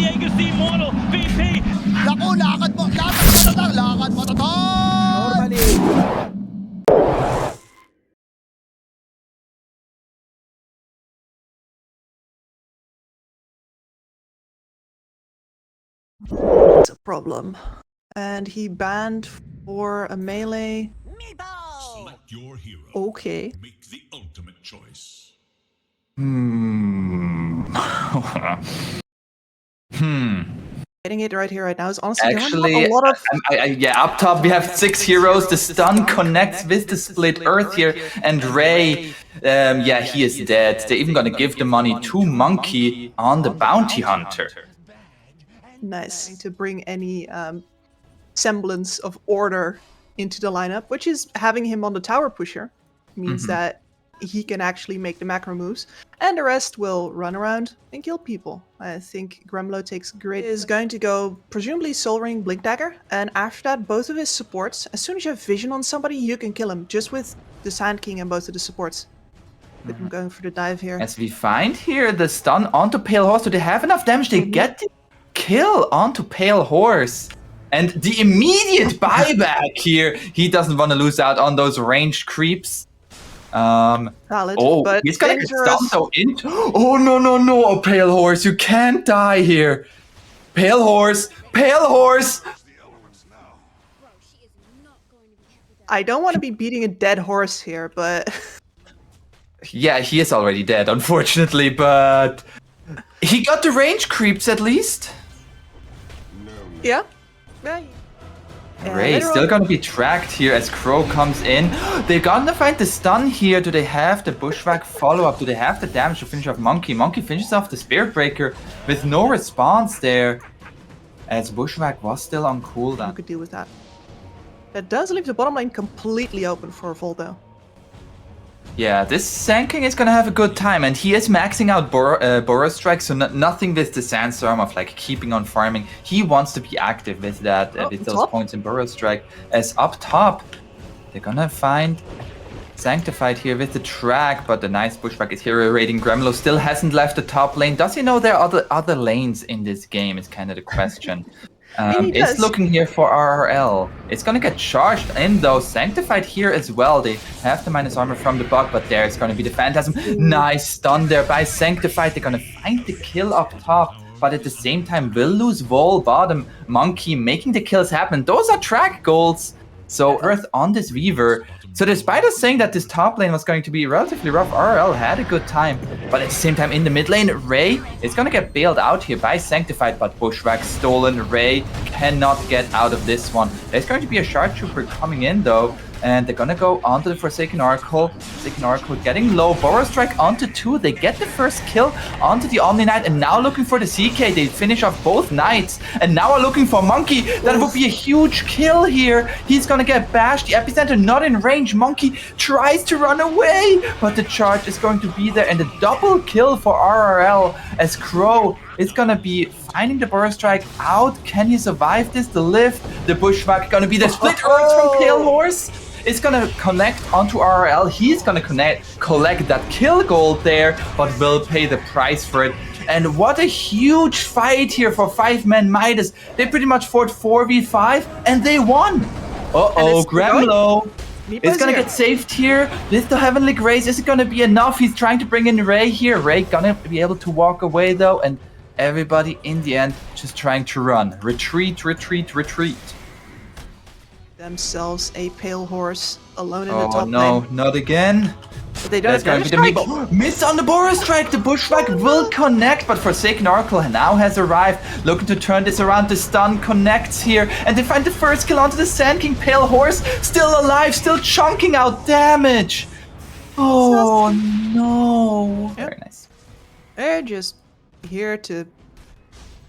Diego's the immortal VP. Naku, lakad mo tatang, lakad mo tatang! Normally. It's a problem. And he banned for a melee. Select your hero. Okay. Make the ultimate choice. Getting it right here, right now is honestly Actually, a lot of. yeah, up top we have 6 heroes. The stun connects with the split earth here, and Ray, yeah, he is dead. They're even gonna give the money to Monkey on the bounty hunter. Nice to bring any semblance of order into the lineup, which is having him on the tower pusher means that he can actually make the macro moves, and the rest will run around and kill people. I think Gremlo takes great. Is going to go presumably Soul Ring, Blink Dagger, and after that both of his supports. As soon as you have vision on somebody, you can kill him just with the Sand King and both of the supports. But I'm going for the dive here. As we find here the stun onto Pale Horse, do they have enough damage? They get the kill onto Pale Horse. And the immediate buyback here, he doesn't want to lose out on those ranged creeps. Valid, Oh, but he's gonna get dangerous. stunned though. Oh no, oh, Pale Horse, you can't die here. Pale Horse, Pale Horse. I don't want to be beating a dead horse here, but Yeah, he is already dead, unfortunately, but he got the range creeps at least. yeah. Ray still gonna be tracked here as Crow comes in. They're gonna find the stun here. Do they have the Bushwhack follow-up? Do they have the damage to finish off Monkey? Monkey finishes off the Spirit Breaker with no response there, as Bushwhack was still on You cooldown. could deal with that. That does leave the bottom lane completely open for Voldo. Yeah, this Sand King is gonna have a good time, and he is maxing out Burrow Strike, so nothing with the Sandstorm of like keeping on farming. He wants to be active with that, with those top? points in Burrow Strike. As up top, they're gonna find Sanctified here with the track, but the nice Bushwhack is hero raiding. Gremlo still hasn't left the top lane. Does he know there are other lanes in this game is kind of the question. He It's does. looking here for RRL. It's gonna get charged in though. Sanctified here as well. They have the minus armor from the bug, but there's gonna be the Phantasm. Nice stun there by Sanctified. They're gonna find the kill up top, but at the same time will lose Vol bottom. Monkey making the kills happen. Those are track goals. So Earth on this Weaver. So despite us saying that this top lane was going to be relatively rough, RL had a good time. But at the same time in the mid lane, Ray is going to get bailed out here by Sanctified, but Bushwhack stolen. Ray cannot get out of this one. There's going to be a Shard Trooper coming in though, and they're going to go onto the Forsaken Oracle. Forsaken Oracle getting low. Burrow Strike onto 2. They get the first kill onto the Omni Knight, and now looking for the CK. They finish off both Knights, and now are looking for Monkey. That would be a huge kill here. He's going to get bashed. The Epicenter not in range. Monkey tries to run away, but the charge is going to be there, and a double kill for RRL as Crow is going to be finding the Burrow Strike out. Can he survive this? The lift, the Bushwhack going to be the split earth from Pale Horse. It's gonna connect onto RRL. He's gonna collect that kill gold there, but will pay the price for it. And what a huge fight here for 5ManMidas. They pretty much fought 4v5 and they won. Uh-oh, Gremlo is gonna get saved here. This the Heavenly Grace, is it gonna be enough? He's trying to bring in Ray here. Ray gonna be able to walk away though, and everybody in the end just trying to run. Retreat, retreat, retreat. Themselves a Pale Horse alone in the Oh top no, lane. not again. But they don't That's going have to be the strike. miss on the Burrow Strike. The Bushwhack will connect, but Forsaken Oracle now has arrived, looking to turn this around. The stun connects here, and they find the first kill onto the Sand King. Pale Horse still alive, still chunking out damage. Oh no! Yep. Very nice. They're just here to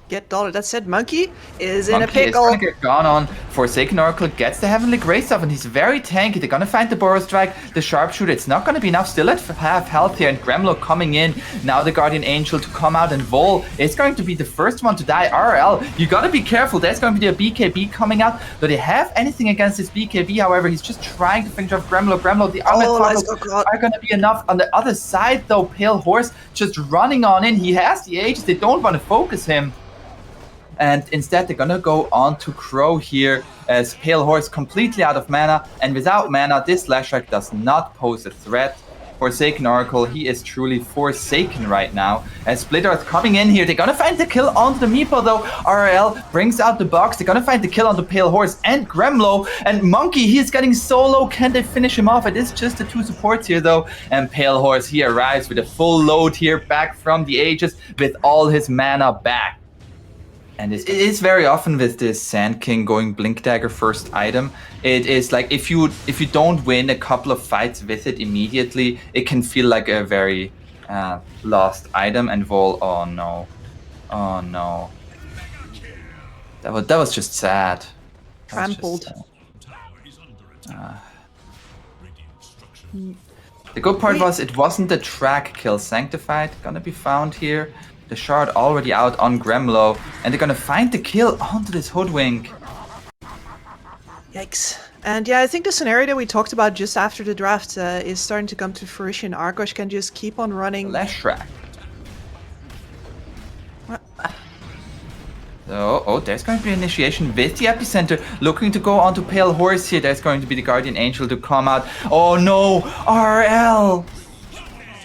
get Dota. That said, Monkey is in Monkey a pickle. is gonna get gone on. Forsaken Oracle gets the Heavenly Grace off, and he's very tanky. They're gonna find the Burrow Strike, the Sharpshooter. It's not gonna be enough. Still at half health here, and Gremlo coming in. Now the Guardian Angel to come out, and Vol is going to be the first one to die. RL, you gotta be careful. There's going to be a BKB coming out. Do they have anything against this BKB? However, he's just trying to finish off Gremlo. Gremlo, the other nice. are gonna be enough. On the other side, though, Pale Horse just running on in. He has the Aegis. They don't want to focus him. and instead they're gonna go on to Crow here as Pale Horse completely out of mana, and without mana this Leshrac does not pose a threat. Forsaken Oracle, he is truly forsaken right now. As Split Earth coming in here, they're gonna find the kill onto the Meepo though. RL brings out the box, they're gonna find the kill on the Pale Horse and Gremlo. And Monkey, he's getting so low, can they finish him off? It is just the 2 supports here though. And Pale Horse, he arrives with a full load here back from the Aegis with all his mana back. And it is very often with this Sand King going Blink Dagger first item. It is like if you don't win a couple of fights with it immediately, it can feel like a very lost item. And Vol, oh no, that was just sad. Trampled. The good part was it wasn't a track kill. Sanctified gonna be found here. The shard already out on Gremlo, and they're gonna find the kill onto this Hoodwink. Yikes. And yeah, I think the scenario that we talked about just after the draft is starting to come to fruition. Arkosh can just keep on running. Leshrac. Oh, there's going to be initiation with the Epicenter, looking to go onto Pale Horse here. There's going to be the Guardian Angel to come out. Oh no, RL!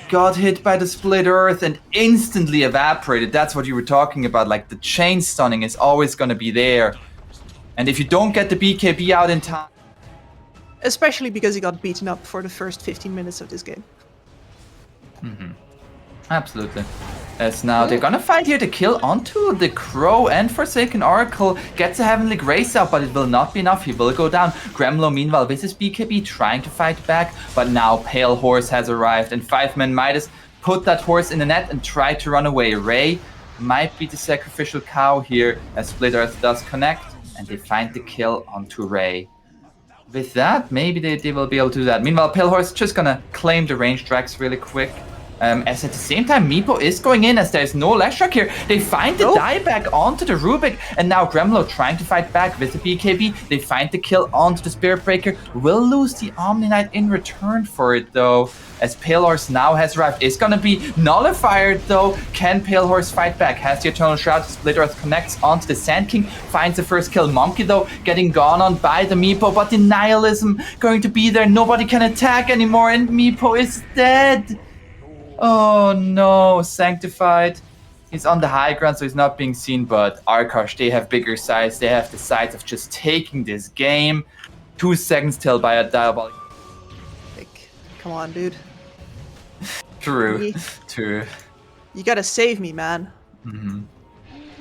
Got hit by the Split Earth and instantly evaporated. That's what you were talking about. Like the chain stunning is always going to be there. And if you don't get the BKB out in time... Especially because he got beaten up for the first 15 minutes of this game. Absolutely. As now they're gonna find here the kill onto the Crow, and Forsaken Oracle gets a Heavenly Grace out, but it will not be enough. He will go down. Gremlo, meanwhile, with his BKB trying to fight back, but now Pale Horse has arrived, and 5ManMidas put that horse in the net and tried to run away. Ray might be the sacrificial cow here, as Split Earth does connect, and they find the kill onto Ray. With that, maybe they will be able to do that. Meanwhile, Pale Horse just gonna claim the range tracks really quick. As at the same time, Meepo is going in as there's no Leshrac here. They find the dieback onto the Rubik, and now Gremlo trying to fight back with the BKB. They find the kill onto the Spirit Breaker. Will lose the Omni Knight in return for it though, as Pale Horse now has arrived. It's gonna be nullified though. Can Pale Horse fight back? Has the Eternal Shroud. Split Earth connects onto the Sand King, finds the first kill. Monkey though getting gone on by the Meepo, but the Nihilism going to be there. Nobody can attack anymore, and Meepo is dead. Oh no, Sanctified. He's on the high ground, so he's not being seen, but Arkosh, they have bigger size. They have the size of just taking this game. 2 seconds till by a diabolic. Come on, dude. True, true. You gotta save me, man.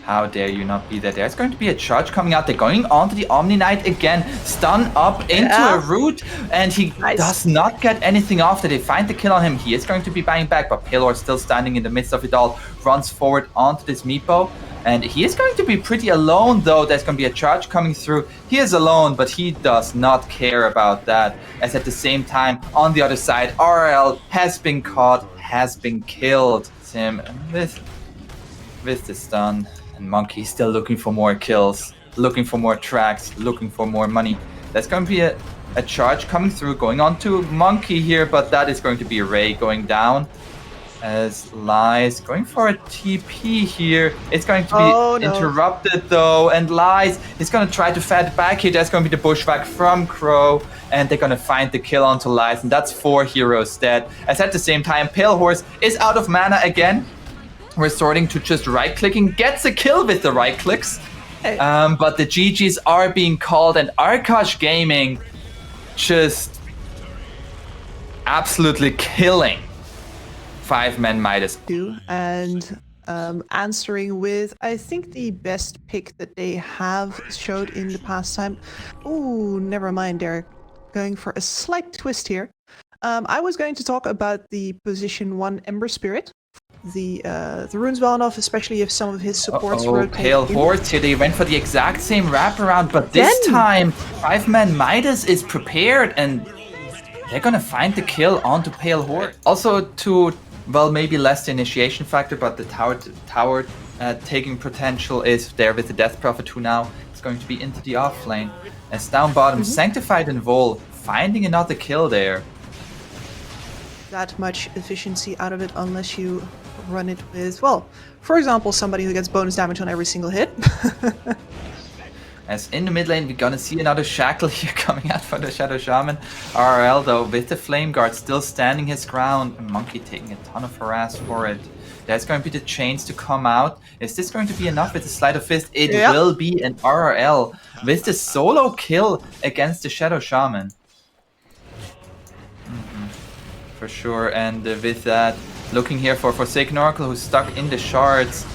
How dare you not be there? There's going to be a charge coming out. They're going onto the Omni Knight again. Stun up into a root, and he does not get anything after. They find the kill on him. He is going to be buying back, but Pale Horse still standing in the midst of it all. Runs forward onto this Meepo, and he is going to be pretty alone though. There's going to be a charge coming through. He is alone, but he does not care about that. As at the same time, on the other side, RL has been caught, has been killed. Sim with the stun. And Monkey still looking for more kills, looking for more tracks, looking for more money. There's going to be a charge coming through, going on to Monkey here, but that is going to be a Ray going down. As Lies going for a TP here. It's going to be interrupted though, and Lies is going to try to fight back here. There's going to be the Bushwhack from Crow, and they're going to find the kill onto Lies, and that's 4 heroes dead. As at the same time, Pale Horse is out of mana again. Resorting to just right-clicking, gets a kill with the right-clicks. But the GGs are being called, and Arkosh Gaming just absolutely killing 5ManMidas. And answering with, I think, the best pick that they have showed in the past time. Ooh, never mind, they're going for a slight twist here. I was going to talk about the position 1 Ember Spirit. The runes well enough, especially if some of his supports rotate. Pale Horse here, they went for the exact same wraparound, but this time 5ManMidas is prepared, and they're gonna find the kill onto Pale Horse. Also to, well, maybe less the initiation factor, but the tower taking potential is there with the Death Prophet, who now is going to be into the off lane. As down bottom, Sanctified and Vol finding another kill there. That much efficiency out of it unless you run it with, well, for example, somebody who gets bonus damage on every single hit. As in the mid lane, we're gonna see another Shackle here coming out for the Shadow Shaman. RL though, with the Flame Guard still standing his ground. Monkey taking a ton of harass for it. There's going to be the chains to come out. Is this going to be enough with the Sleight of Fist? It will be an RL with the solo kill against the Shadow Shaman. For sure, and with that, looking here for Forsaken Oracle who's stuck in the shards.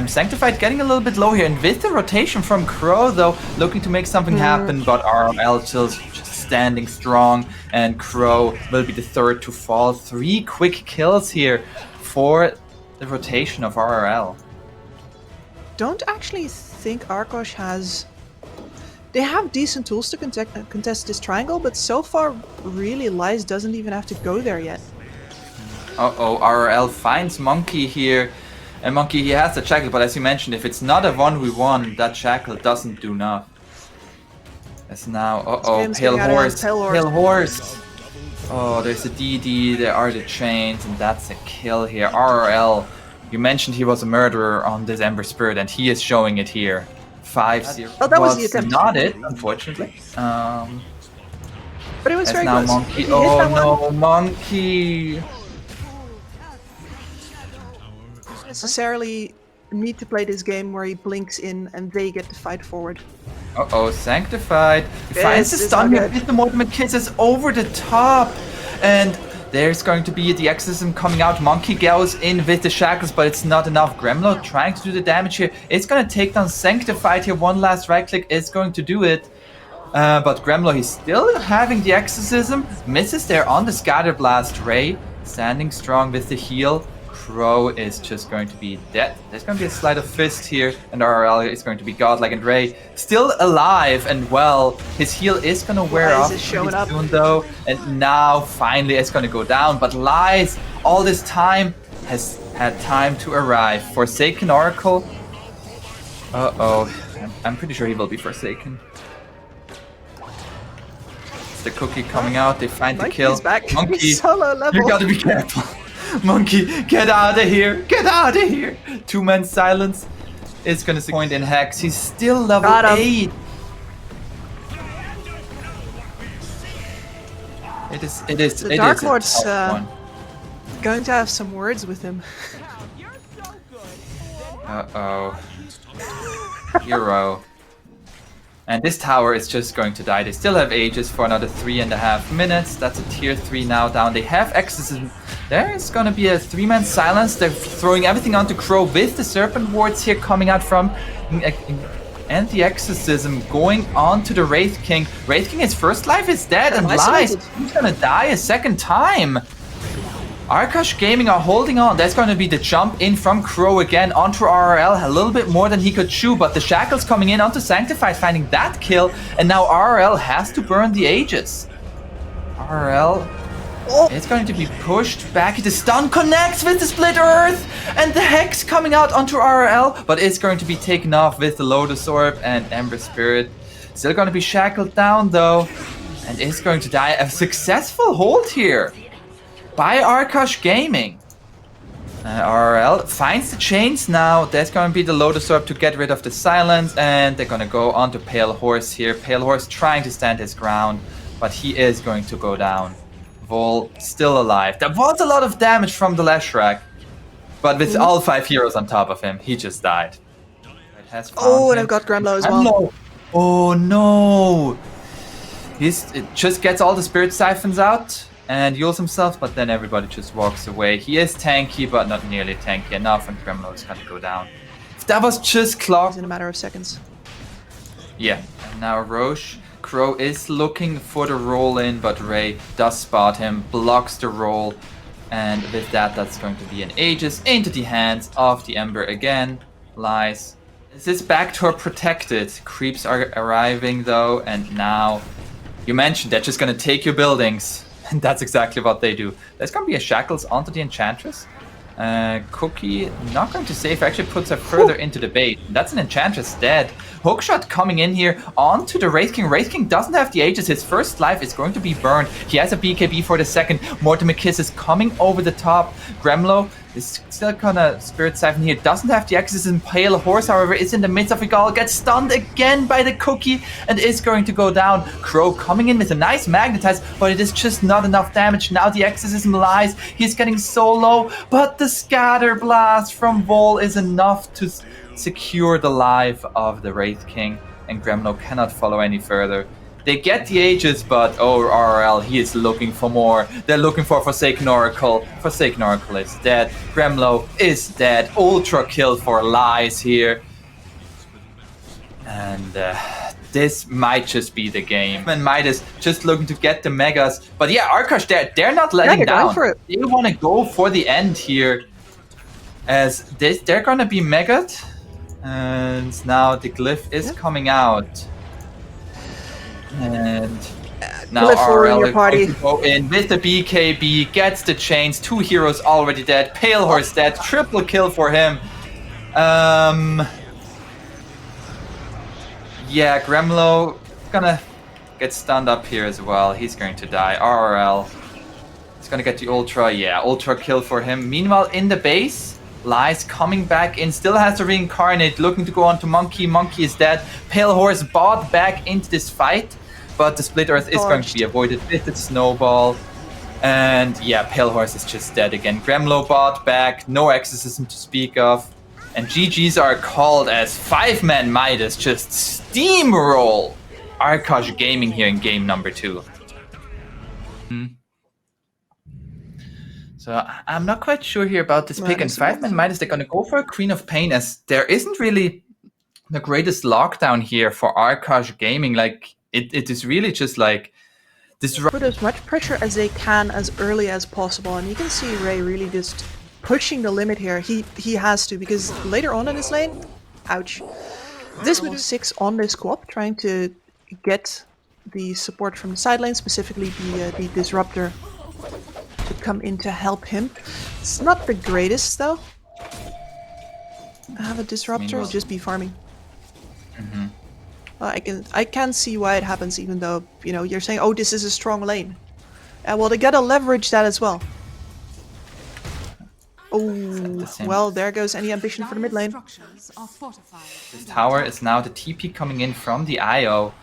Sanctified getting a little bit low here, and with the rotation from Crow though, looking to make something happen, but RL still just standing strong, and Crow will be the third to fall. 3 quick kills here for the rotation of RL. Don't actually think Arkosh has... They have decent tools to contest this triangle, but so far, really, Lies doesn't even have to go there yet. Uh-oh, RL finds Monkey here. And Monkey, he has the Shackle, but as you mentioned, if it's not a 1v1, that Shackle doesn't do enough. As now, Pale Horse. Oh, there's a DD, there are the chains, and that's a kill here. RL, you mentioned he was a murderer on this Ember Spirit, and he is showing it here. 5-0. Oh, that was the attempt. Not it, unfortunately. But it was very now good. Monkey. Oh no, Monkey! Necessarily need to play this game where he blinks in and they get to fight forward. Uh-oh, Sanctified. He finds the stun here with the Mortimer Kisses over the top. And there's going to be the Exorcism coming out. Monkey goes in with the Shackles, but it's not enough. Gremlo trying to do the damage here. It's going to take down Sanctified here. One last right click is going to do it. But Gremlo, he's still having the Exorcism. Misses there on the Scatter Blast Ray. Standing strong with the heal. Crow is just going to be dead. There's going to be a Sleight of Fist here, and RL is going to be godlike, and Ray still alive and well. His heal is going to wear off showing up soon though, and now finally it's going to go down. But Lies all this time has had time to arrive. Forsaken Oracle. I'm pretty sure he will be Forsaken. It's the cookie coming out. They find the kill. Back. Monkey, Solo level. you gotta be careful. Monkey, get out of here! Get out of here! 2-man silence is gonna point in Hex. He's still level 8. It is. The Dark Lord's going to have some words with him. Uh-oh. Hero. And this tower is just going to die. They still have Aegis for another 3.5 minutes. That's a tier 3 now down. They have Exorcism. There's going to be a 3-man silence. They're throwing everything onto Crow with the Serpent Wards here coming out from... And the Exorcism going on to the Wraith King. Wraith King, his first life is dead and Lies. He's going to die a second time. Arkosh Gaming are holding on. There's going to be the jump in from Crow again onto RL. A little bit more than he could chew, but the Shackles coming in onto Sanctified, finding that kill. And now RL has to burn the Aegis. RL is going to be pushed back. The stun connects with the Split Earth. And the Hex coming out onto RL, but it's going to be taken off with the Lotus Orb and Ember Spirit. Still going to be shackled down though. And is going to die. A successful hold here by Arkosh Gaming. RL finds the chains now. There's going to be the Lotus Orb to get rid of the silence, and they're going to go on to Pale Horse here. Pale Horse trying to stand his ground, but he is going to go down. Vol still alive. There was a lot of damage from the Leshrac, but with all 5 heroes on top of him, he just died. And I've got Gremlo as well. Oh no! It just gets all the Spirit Siphons out and heals himself, but then everybody just walks away. He is tanky, but not nearly tanky enough, and Gremlo is gonna go down. If that was just clock in a matter of seconds. Yeah, and now Roche. Crow is looking for the roll in, but Ray does spot him, blocks the roll, and with that, that's going to be an Aegis into the hands of the Ember again. Lies. This is back to her protected. Creeps are arriving though, and now you mentioned they're just gonna take your buildings. And that's exactly what they do. There's going to be a Shackles onto the Enchantress. Cookie not going to save. Actually puts her further into the bait. That's an Enchantress dead. Hookshot coming in here onto the Wraith King. Wraith King doesn't have the Aegis. His first life is going to be burned. He has a BKB for the second. Mortimer Kiss is coming over the top. Gremlo Is still gonna Spirit Siphon here. Doesn't have the exorcism. Pale Horse, however, is in the midst of it all. Gets stunned again by the cookie and is going to go down. Crow coming in with a nice magnetize, but it is just not enough damage. Now the exorcism lies. He's getting so low, but the scatter blast from Vol is enough to secure the life of the Wraith King, and Gremlo cannot follow any further. They get the Aegis, but RL, he is looking for more. They're looking for Forsaken Oracle. Forsaken Oracle is dead. Gremlo is dead. Ultra kill for Lies here. And this might just be the game. And Midas just looking to get the Megas. But yeah, Arkosh, they're not letting down. For it. They want to go for the end here. As they're going to be Megat. And now the Glyph is coming out. And now RL is going to go in with the BKB, gets the chains, 2 heroes already dead, Pale Horse dead, triple kill for him. Yeah, Gremlo gonna get stunned up here as well. He's going to die. RL is gonna get the Ultra. Yeah, Ultra kill for him. Meanwhile, in the base, Lies coming back in, still has to reincarnate, looking to go on to Monkey. Monkey is dead. Pale Horse bought back into this fight, but the Split Earth is going to be avoided with the Snowball. And yeah, Pale Horse is just dead again. Gremlo bought back, no exorcism to speak of. And GG's are called as 5ManMidas just steamroll Arkosh Gaming here in game number 2. So I'm not quite sure here about this pick. And 5ManMidas, they're going to go for a Queen of Pain, as there isn't really the greatest lockdown here for Arkosh Gaming. Like, it is really just like this. Put as much pressure as they can as early as possible. And you can see Ray really just pushing the limit here. He has to, because later on in this lane, ouch. This would 6 on this co-op, trying to get the support from the side lane, specifically the Disruptor, to come in to help him. It's not the greatest though. Have a Disruptor, will just be farming. I can see why it happens, even though, you know, you're saying, oh, this is a strong lane. Well, they gotta leverage that as well. Oh, well, there goes any ambition for the mid lane. This tower is now the TP coming in from the IO.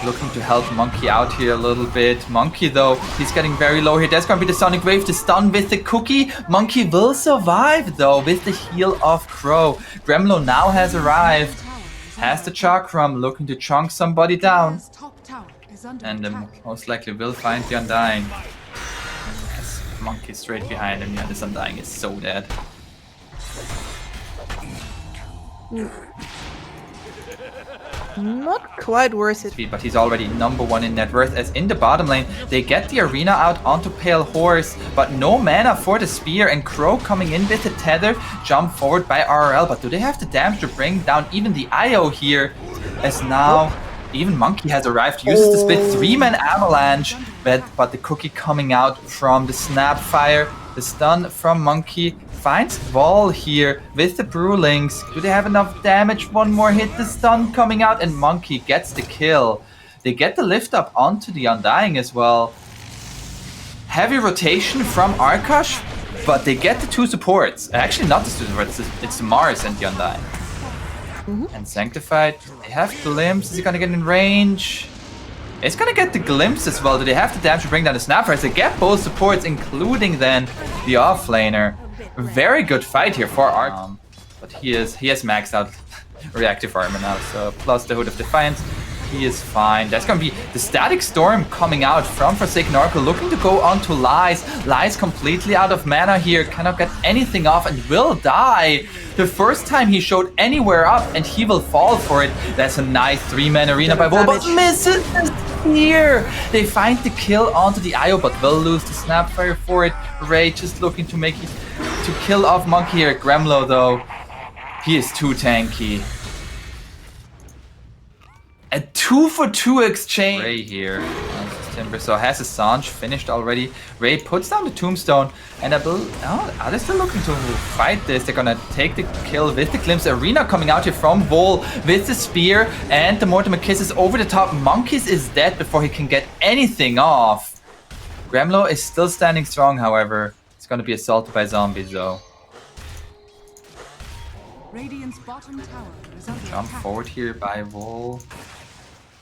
Looking to help Monkey out here a little bit. Monkey, though, he's getting very low here. There's going to be the Sonic Wave, the stun with the cookie. Monkey will survive, though, with the heal of Crow. Gremlo now has arrived. Has the Chakram, looking to chunk somebody down. And most likely will find the Undying. Yes, Monkey straight behind him. Yeah, this Undying is so dead. Not quite worth it. But he's already #1 in net worth, as in the bottom lane they get the arena out onto Pale Horse, but no mana for the spear, and Crow coming in with the tether, jump forward by RL. But do they have the damage to bring down even the IO here? As now even Monkey has arrived, uses the split 3-man avalanche, but the cookie coming out from the Snapfire, the stun from Monkey. Finds Vol here with the Brewlings. Do they have enough damage? One more hit, the stun coming out, and Monkey gets the kill. They get the lift up onto the Undying as well. Heavy rotation from Arkosh, but they get the 2 supports. Actually, not the 2 supports, it's Mars and the Undying. And Sanctified, they have Glimpse. Is he gonna get in range? It's gonna get the Glimpse as well. Do they have the damage to bring down the Snapfire? They get both supports, including then the offlaner. Very good fight here for Ark, but he has maxed out reactive armor now, so plus the Hood of Defiance, he is fine. There's gonna be the Static Storm coming out from Forsaken Oracle, looking to go on to Lies. Lies completely out of mana here, cannot get anything off and will die. The first time he showed anywhere up, and he will fall for it. That's a nice 3-man arena by Vol, but misses the spear. They find the kill onto the IO, but will lose the Snapfire for it. Ray just looking to make it to kill off Monkey here. Gremlo, though, he is too tanky. A 2-for-2 exchange. Ray here. Timber, so has a Sange finished already. Ray puts down the Tombstone, and I believe, are they still looking to fight this? They're gonna take the kill with the Glimpse. Arena coming out here from Vol with the spear, and the Mortimer kisses over the top. Monkeys is dead before he can get anything off. Gremlo is still standing strong, however. It's gonna be assaulted by zombies though. Radiant's bottom tower is under Jump attack. forward here by Vol.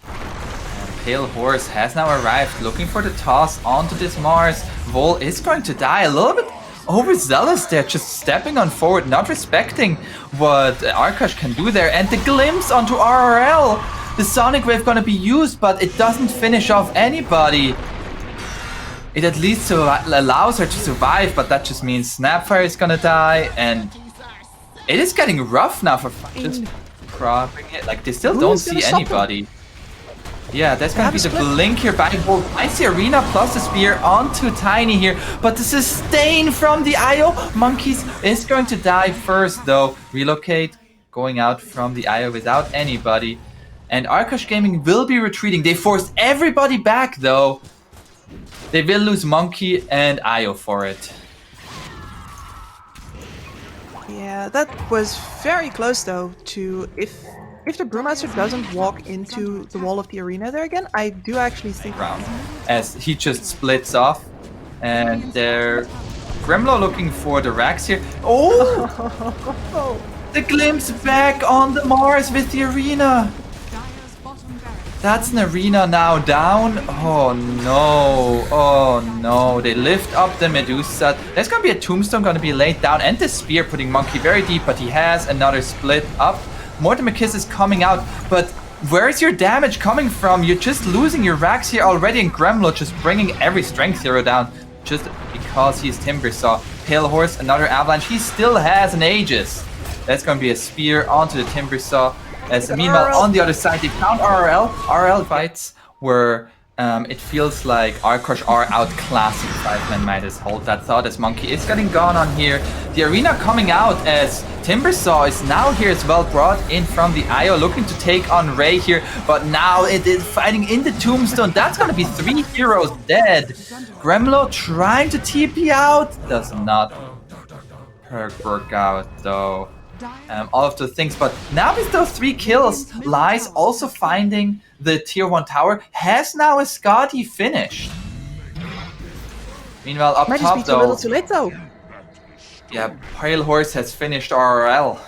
And Pale Horse has now arrived, looking for the toss onto this Mars. Vol is going to die, a little bit overzealous there, just stepping on forward, not respecting what Arkosh can do there. And the glimpse onto RRL. The Sonic Wave gonna be used, but it doesn't finish off anybody. It at least allows her to survive, but that just means Snapfire is gonna die, and it is getting rough now for just propping it. Like, they still don't see anybody. Yeah, that's gonna be the blink here by Wolf. Nice Arena plus the spear onto Tiny here, but the sustain from the IO. Monkeys is going to die first though. Relocate, going out from the IO without anybody. And Arkosh Gaming will be retreating. They forced everybody back though. They will lose Monkey and IO for it. Yeah, that was very close though to if the Brewmaster doesn't walk into the wall of the arena there again, I do actually think Round as he just splits off, and they're Gremlo looking for the racks here. Oh! The glimpse back on the Mars with the arena. Dire's bottom barracks. That's an arena now down. Oh no, oh no. They lift up the Medusa. There's gonna be a tombstone gonna be laid down, and the spear putting Monkey very deep, but he has another split up. Mortimer Kiss is coming out, but where is your damage coming from? You're just losing your racks here already, and Gremlo just bringing every strength hero down just because he's Timbersaw. Pale Horse, another avalanche. He still has an Aegis. That's going to be a spear onto the Timbersaw. As meanwhile, on the other side, they found RRL. RRL fights where it feels like Arkosh are outclassing 5ManMidas. Hold that thought as Monkey is getting gone on here. The arena coming out as Timbersaw is now here as well, brought in from the IO, looking to take on Ray here, but now it is fighting in the Tombstone. That's gonna be 3 heroes dead. Gremlo trying to TP out, does not work out though. All of the things, but now with those 3 kills, Lies also finding the tier 1 tower, has now a Scotty finished. Meanwhile, up might top just be too little though, too late though. yeah, Pale Horse has finished RRL.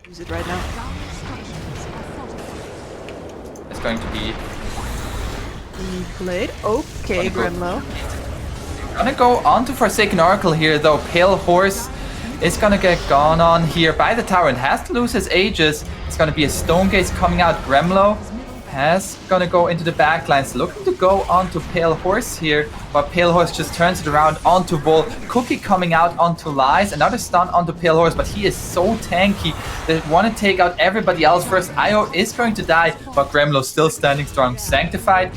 Use it right now. It's going to be Blade. Okay, Gremlo. gonna go on to Forsaken Oracle here though. Pale Horse is gonna get gone on here by the tower and has to lose his Aegis. It's gonna be a Stone Gaze coming out. Gremlo has gonna go into the backlines, looking to go onto Pale Horse here, but Pale Horse just turns it around onto Vol. Cookie coming out onto Lies, another stun onto Pale Horse, but he is so tanky. They want to take out everybody else first. IO is going to die, but Gremlo still standing strong. Sanctified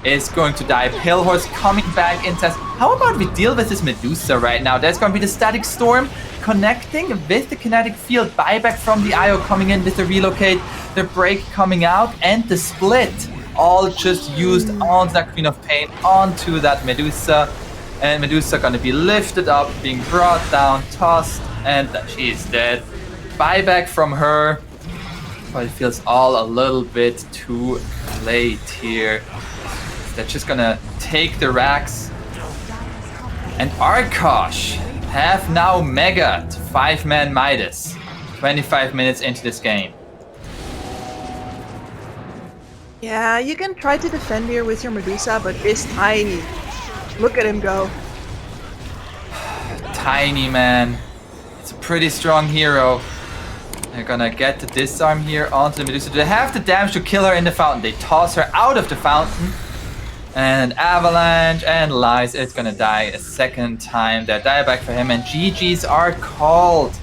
is going to die. Pale Horse coming back in test. How about we deal with this Medusa right now? There's going to be the Static Storm connecting with the Kinetic Field. Buyback from the IO coming in with the Relocate. The break coming out and the split. All just used on that Queen of Pain onto that Medusa. And Medusa gonna be lifted up, being brought down, tossed, and she is dead. Buyback from her. But it feels all a little bit too late here. They're just gonna take the racks. And Arkosh have now megaed 5ManMidas 25 minutes into this game. Yeah, you can try to defend here with your Medusa, but it's tiny. Look at him go. Tiny, man. It's a pretty strong hero. They're gonna get the disarm here onto the Medusa. They have the damage to kill her in the fountain. They toss her out of the fountain. And Avalanche and Lies is gonna die a second time. They're dieback for him, and GG's are called.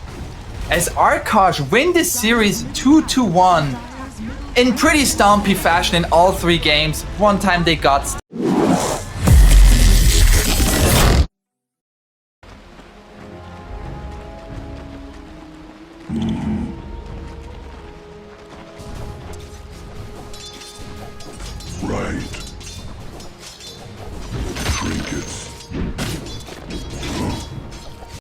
As Arkosh win this series 2-1 in pretty stompy fashion in all 3 games. One time they got Right.